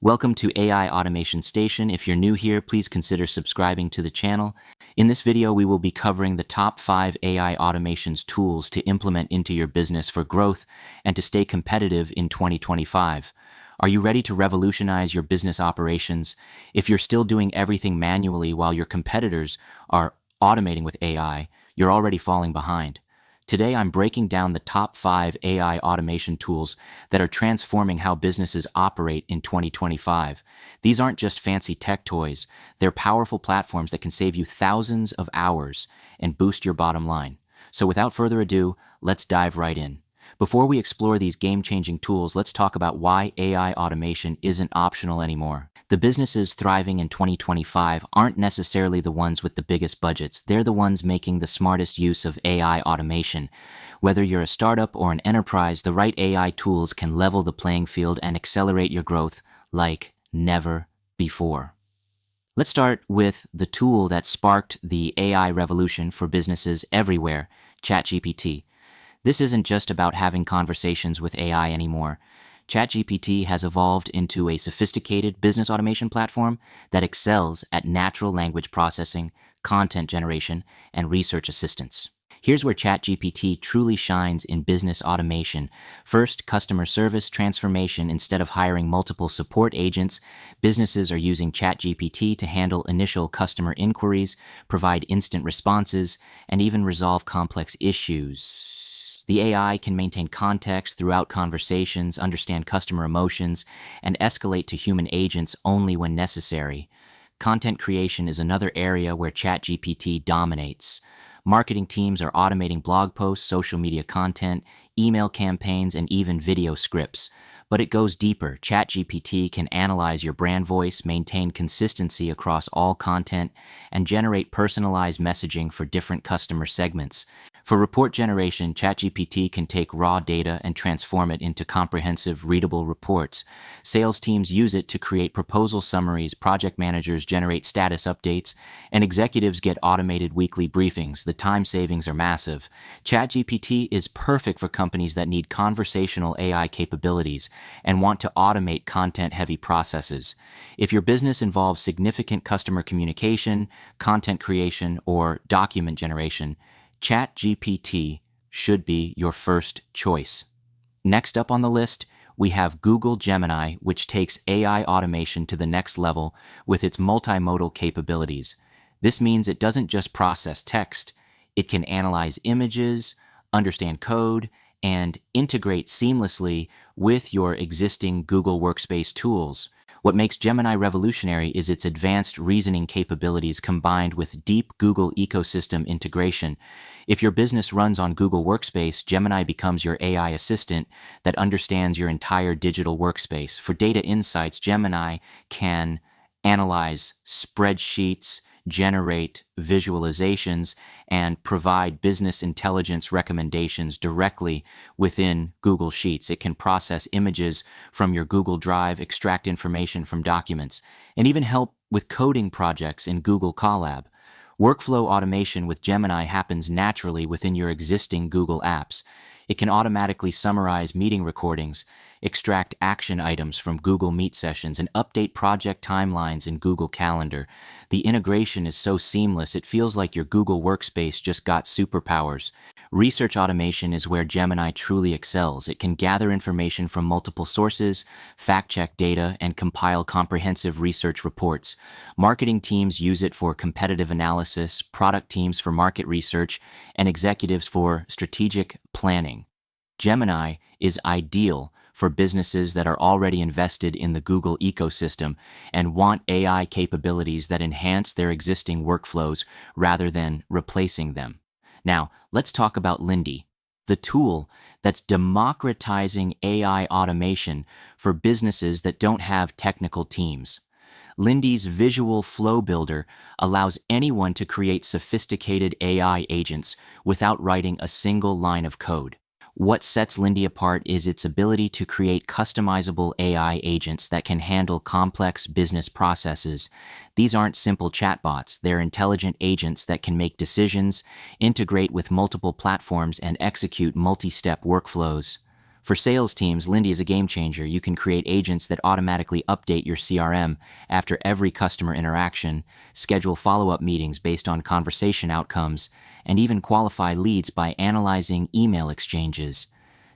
Welcome to AI Automation Station. If you're new here, please consider subscribing to the channel. In this video, we will be covering the top 5 AI automations tools to implement into your business for growth and to stay competitive in 2025. Are you ready to revolutionize your business operations? If you're still doing everything manually while your competitors are automating with AI, you're already falling behind. Today, I'm breaking down the top 5 AI automation tools that are transforming how businesses operate in 2025. These aren't just fancy tech toys. They're powerful platforms that can save you thousands of hours and boost your bottom line. So without further ado, let's dive right in. Before we explore these game-changing tools, let's talk about why AI automation isn't optional anymore. The businesses thriving in 2025 aren't necessarily the ones with the biggest budgets. They're the ones making the smartest use of AI automation. Whether you're a startup or an enterprise, the right AI tools can level the playing field and accelerate your growth like never before. Let's start with the tool that sparked the AI revolution for businesses everywhere, ChatGPT. This isn't just about having conversations with AI anymore. ChatGPT has evolved into a sophisticated business automation platform that excels at natural language processing, content generation, and research assistance. Here's where ChatGPT truly shines in business automation. First, customer service transformation. Instead of hiring multiple support agents, businesses are using ChatGPT to handle initial customer inquiries, provide instant responses, and even resolve complex issues. The AI can maintain context throughout conversations, understand customer emotions, and escalate to human agents only when necessary. Content creation is another area where ChatGPT dominates. Marketing teams are automating blog posts, social media content, email campaigns, and even video scripts. But it goes deeper. ChatGPT can analyze your brand voice, maintain consistency across all content, and generate personalized messaging for different customer segments. For report generation, ChatGPT can take raw data and transform it into comprehensive, readable reports. Sales teams use it to create proposal summaries, project managers generate status updates, and executives get automated weekly briefings. The time savings are massive. ChatGPT is perfect for companies that need conversational AI capabilities and want to automate content-heavy processes. If your business involves significant customer communication, content creation, or document generation, ChatGPT should be your first choice. Next up on the list, we have Google Gemini, which takes AI automation to the next level with its multimodal capabilities. This means it doesn't just process text, it can analyze images, understand code, and integrate seamlessly with your existing Google Workspace tools. What makes Gemini revolutionary is its advanced reasoning capabilities combined with deep Google ecosystem integration. If your business runs on Google Workspace, Gemini becomes your AI assistant that understands your entire digital workspace. For data insights, Gemini can analyze spreadsheets, generate visualizations, and provide business intelligence recommendations directly within Google Sheets. It can process images from your Google Drive, extract information from documents, and even help with coding projects in Google Colab. Workflow automation with Gemini happens naturally within your existing Google apps. It can automatically summarize meeting recordings, extract action items from Google Meet sessions, and update project timelines in Google Calendar. The integration is so seamless, it feels like your Google Workspace just got superpowers. Research automation is where Gemini truly excels. It can gather information from multiple sources, fact-check data, and compile comprehensive research reports. Marketing teams use it for competitive analysis, product teams for market research, and executives for strategic planning. Gemini is ideal for businesses that are already invested in the Google ecosystem and want AI capabilities that enhance their existing workflows rather than replacing them. Now, let's talk about Lindy, the tool that's democratizing AI automation for businesses that don't have technical teams. Lindy's visual flow builder allows anyone to create sophisticated AI agents without writing a single line of code. What sets Lindy apart is its ability to create customizable AI agents that can handle complex business processes. These aren't simple chatbots, they're intelligent agents that can make decisions, integrate with multiple platforms, and execute multi-step workflows. For sales teams, Lindy is a game changer. You can create agents that automatically update your CRM after every customer interaction, schedule follow-up meetings based on conversation outcomes, and even qualify leads by analyzing email exchanges.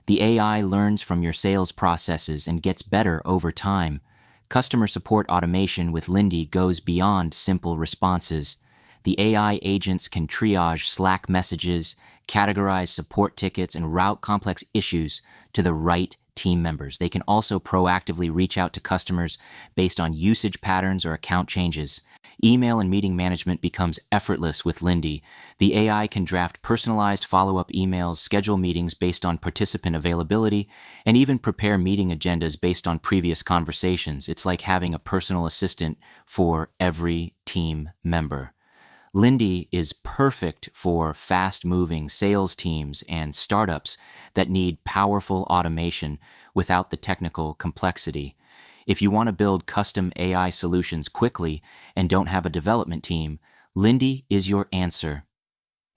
The AI learns from your sales processes and gets better over time. Customer support automation with Lindy goes beyond simple responses. The AI agents can triage Slack messages, categorize support tickets, and route complex issues to the right team members. They can also proactively reach out to customers based on usage patterns or account changes. Email and meeting management becomes effortless with Lindy. The AI can draft personalized follow-up emails, schedule meetings based on participant availability, and even prepare meeting agendas based on previous conversations. It's like having a personal assistant for every team member. Lindy is perfect for fast-moving sales teams and startups that need powerful automation without the technical complexity. If you want to build custom AI solutions quickly and don't have a development team, Lindy is your answer.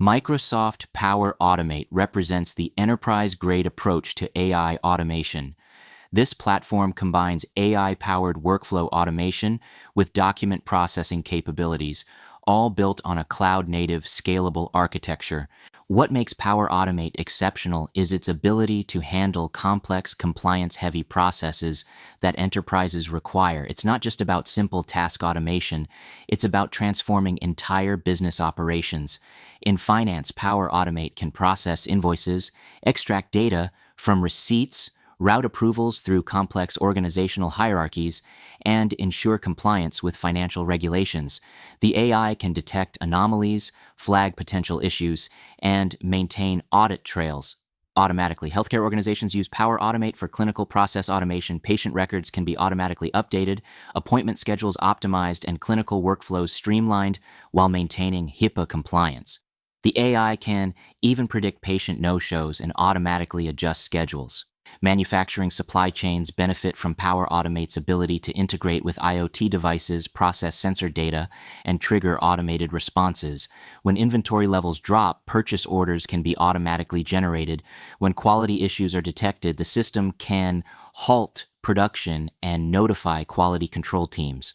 Microsoft Power Automate represents the enterprise-grade approach to AI automation. This platform combines AI-powered workflow automation with document processing capabilities, all built on a cloud-native, scalable architecture. What makes Power Automate exceptional is its ability to handle complex, compliance-heavy processes that enterprises require. It's not just about simple task automation, it's about transforming entire business operations. In finance, Power Automate can process invoices, extract data from receipts, route approvals through complex organizational hierarchies, and ensure compliance with financial regulations. The AI can detect anomalies, flag potential issues, and maintain audit trails automatically. Healthcare organizations use Power Automate for clinical process automation. Patient records can be automatically updated, appointment schedules optimized, and clinical workflows streamlined while maintaining HIPAA compliance. The AI can even predict patient no-shows and automatically adjust schedules. Manufacturing supply chains benefit from Power Automate's ability to integrate with IoT devices, process sensor data, and trigger automated responses. When inventory levels drop, purchase orders can be automatically generated. When quality issues are detected, the system can halt production and notify quality control teams.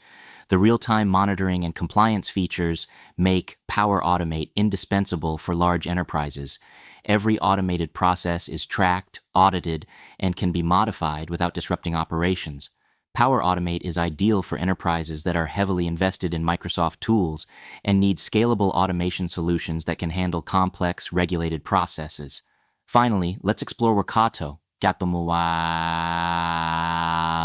The real-time monitoring and compliance features make Power Automate indispensable for large enterprises. Every automated process is tracked, audited, and can be modified without disrupting operations. Power Automate is ideal for enterprises that are heavily invested in Microsoft tools and need scalable automation solutions that can handle complex, regulated processes. Finally, let's explore Wiccato,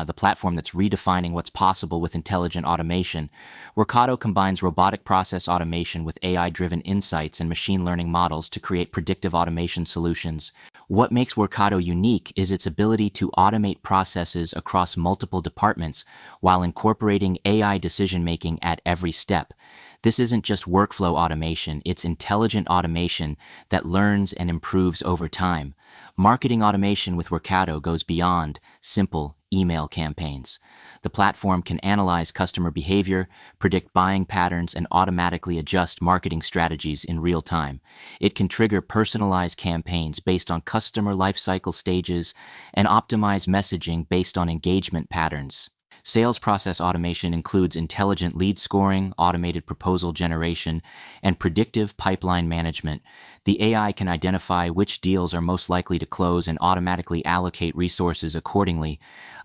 the platform that's redefining what's possible with intelligent automation. Wiccato combines robotic process automation with AI-driven insights and machine learning models to create predictive automation solutions. What makes Wiccato unique is its ability to automate processes across multiple departments while incorporating AI decision-making at every step. This isn't just workflow automation, it's intelligent automation that learns and improves over time. Marketing automation with Wiccato goes beyond simple email campaigns. The platform can analyze customer behavior, predict buying patterns, and automatically adjust marketing strategies in real time. It can trigger personalized campaigns based on customer lifecycle stages and optimize messaging based on engagement patterns. Sales process automation includes intelligent lead scoring, automated proposal generation, and predictive pipeline management. The AI can identify which deals are most likely to close and automatically allocate resources accordingly.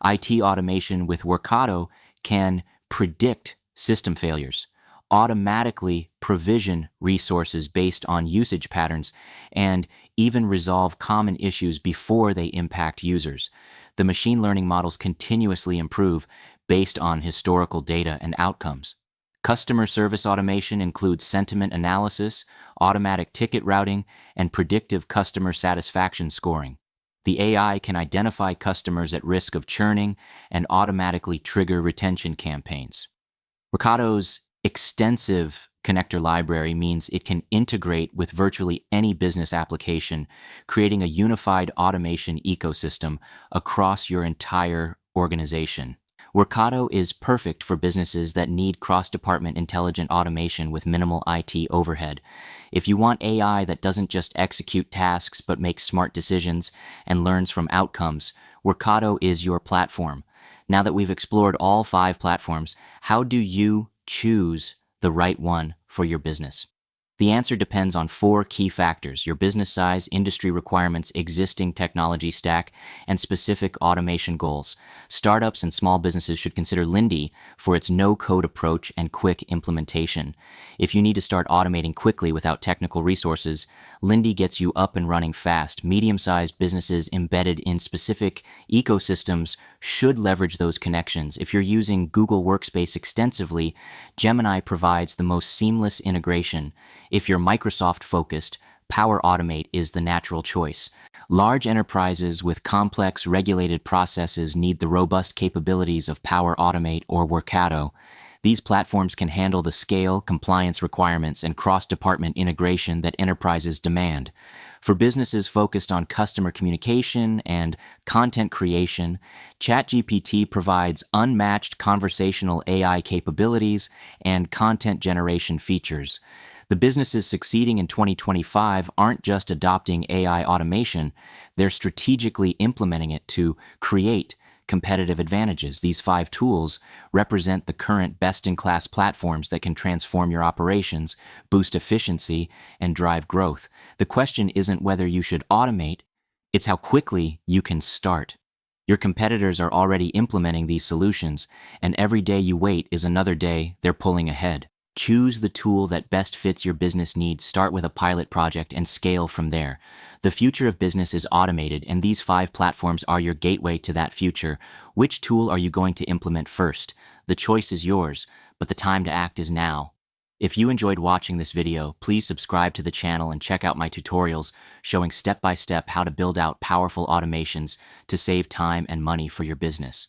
IT automation with Wiccato can predict system failures, automatically provision resources based on usage patterns, and even resolve common issues before they impact users. The machine learning models continuously improve based on historical data and outcomes. Customer service automation includes sentiment analysis, automatic ticket routing, and predictive customer satisfaction scoring. The AI can identify customers at risk of churning and automatically trigger retention campaigns. Wiccato's extensive connector library means it can integrate with virtually any business application, creating a unified automation ecosystem across your entire organization. Wiccato is perfect for businesses that need cross-department intelligent automation with minimal IT overhead. If you want AI that doesn't just execute tasks but makes smart decisions and learns from outcomes, Wiccato is your platform. Now that we've explored all 5 platforms, how do you choose the right one for your business? The answer depends on 4 key factors: your business size, industry requirements, existing technology stack, and specific automation goals. Startups and small businesses should consider Lindy for its no-code approach and quick implementation. If you need to start automating quickly without technical resources, Lindy gets you up and running fast. Medium-sized businesses embedded in specific ecosystems should leverage those connections. If you're using Google Workspace extensively, Gemini provides the most seamless integration. If you're Microsoft-focused, Power Automate is the natural choice. Large enterprises with complex regulated processes need the robust capabilities of Power Automate or Wiccato. These platforms can handle the scale, compliance requirements, and cross-department integration that enterprises demand. For businesses focused on customer communication and content creation, ChatGPT provides unmatched conversational AI capabilities and content generation features. The businesses succeeding in 2025 aren't just adopting AI automation, they're strategically implementing it to create competitive advantages. These 5 tools represent the current best-in-class platforms that can transform your operations, boost efficiency, and drive growth. The question isn't whether you should automate, it's how quickly you can start. Your competitors are already implementing these solutions, and every day you wait is another day they're pulling ahead. Choose the tool that best fits your business needs, start with a pilot project, and scale from there. The future of business is automated, and these 5 platforms are your gateway to that future. Which tool are you going to implement first? The choice is yours, but the time to act is now. If you enjoyed watching this video, please subscribe to the channel and check out my tutorials showing step-by-step how to build out powerful automations to save time and money for your business.